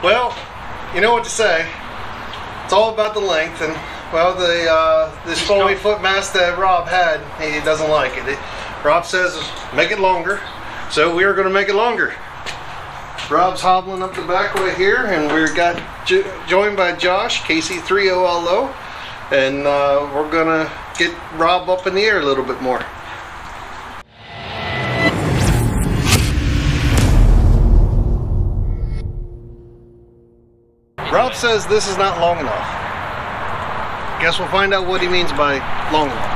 Well, you know what to say. It's all about the length, and well, this 40-foot mast that Rob had, he doesn't like it. Rob says make it longer, so we are going to make it longer. Rob's hobbling up the back way here, and we're joined by Josh, KC30LO, and we're going to get Rob up in the air a little bit more. Rob says this is not long enough. Guess we'll find out what he means by long enough.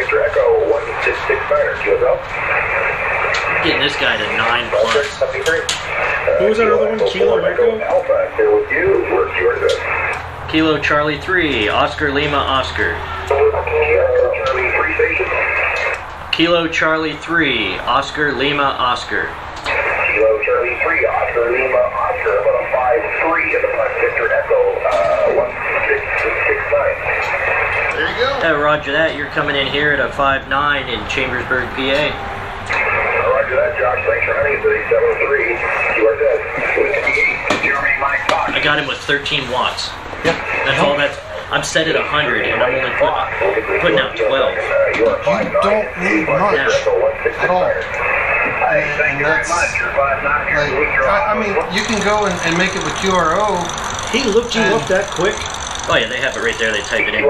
Victor Echo 1669er, QSL. Getting this guy to 9 plus. Who was that other one? Kilo Echo? Alpha, still with you. Where's yours at? Kilo Charlie 3, Oscar Lima Oscar. Charlie 3 station. Kilo Charlie 3, Oscar Lima Oscar. Kilo Charlie 3, Oscar Lima Oscar, about a 5-3 at the front. Victor Echo 1669. There you go. Roger that. You're coming in here at a 5.9 in Chambersburg, PA. Roger that, Josh. Thanks for hunting. 3703. You are dead. Jeremy, Mike, Fox. I got him with 13 watts. Yep. That's all that's. I'm set at 100 and I'm only putting out 12. You don't need much at all. And that's, like, I mean, you can go and make it with QRO. He looked you up that quick? Oh yeah, they have it right there. They type it in.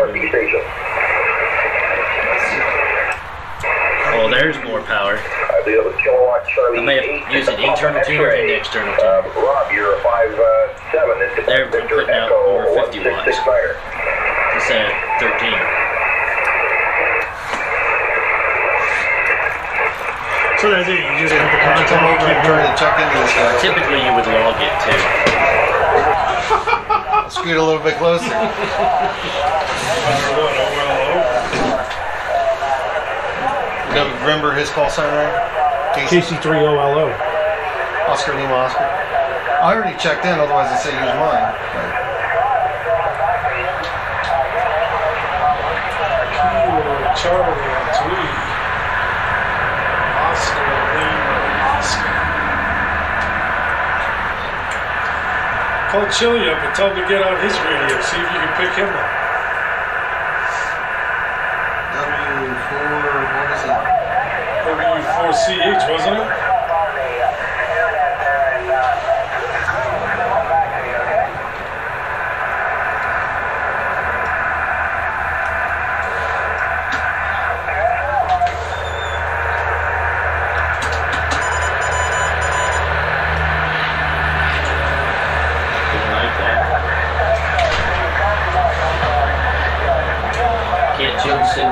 Oh, there's more power. I may have used an internal tuner and an external tuner. Rob, you're a 5.7. They're putting out over 50 watts. It's at 13. So that's it. You just have to contact me. Keep trying to check into this guy. Typically, you would log it too. Scoot a little bit closer. Remember his call sign, right? KC3OLO. Oscar Lima Oscar. I already checked in, otherwise I'd say use mine. Charlie 3. Oscar Lima Oscar. Call Chili up and tell him to get on his radio. See if you can pick him up. W4CH, wasn't it?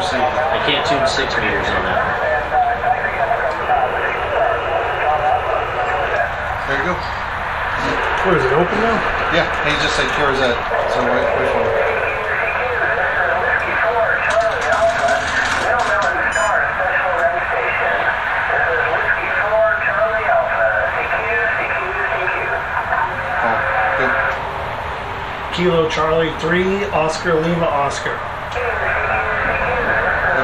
I can't tune 6 meters on that. There you go. What, is it open now? Yeah, he just said cures that. So wait for it. Oh, good. Kilo Charlie 3, Oscar Lima Oscar.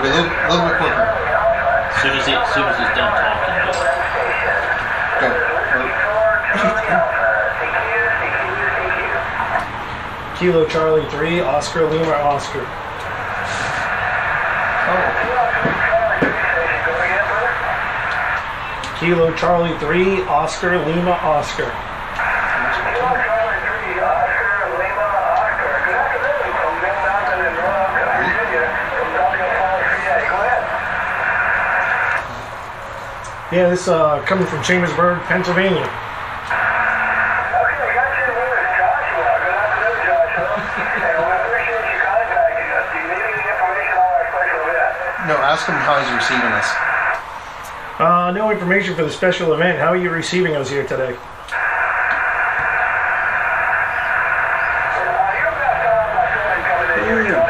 Maybe a little bit quicker. As soon as he's done talking. Go. Kilo Charlie 3, Oscar Lima Oscar. Oh. Kilo Charlie 3, Oscar Lima Oscar. Yeah, this coming from Chambersburg, Pennsylvania. No, ask him how he's receiving us. No information for the special event. How are you receiving us here today?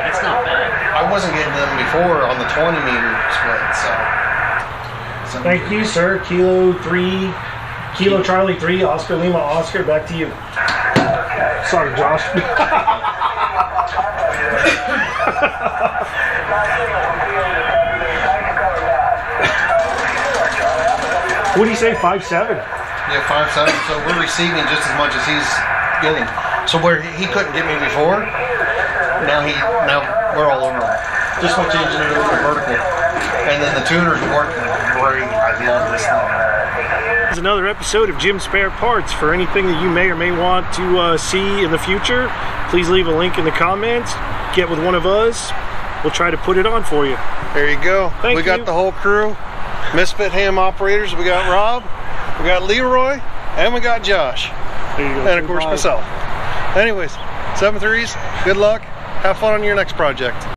That's not bad. I wasn't getting them before on the 20 meter split, so. Thank you, sir. Kilo Charlie 3, Oscar Lima Oscar. Back to you. Sorry, Josh. What do you say, 5.7? Yeah, 5.7. So we're receiving just as much as he's getting. So where he couldn't get me before, now we're all over him. Just by changing it over to vertical. And then the tuner's working great. I love this thing. This is another episode of Jim's Spare Parts. For anything that you may or may want to see in the future, please leave a link in the comments. Get with one of us. We'll try to put it on for you. There you go. Thank you. We got the whole crew. Misfit Ham operators. We got Rob, we got Leroy, and we got Josh. There you go. And of course myself. Anyways, 7-3s, good luck. Have fun on your next project.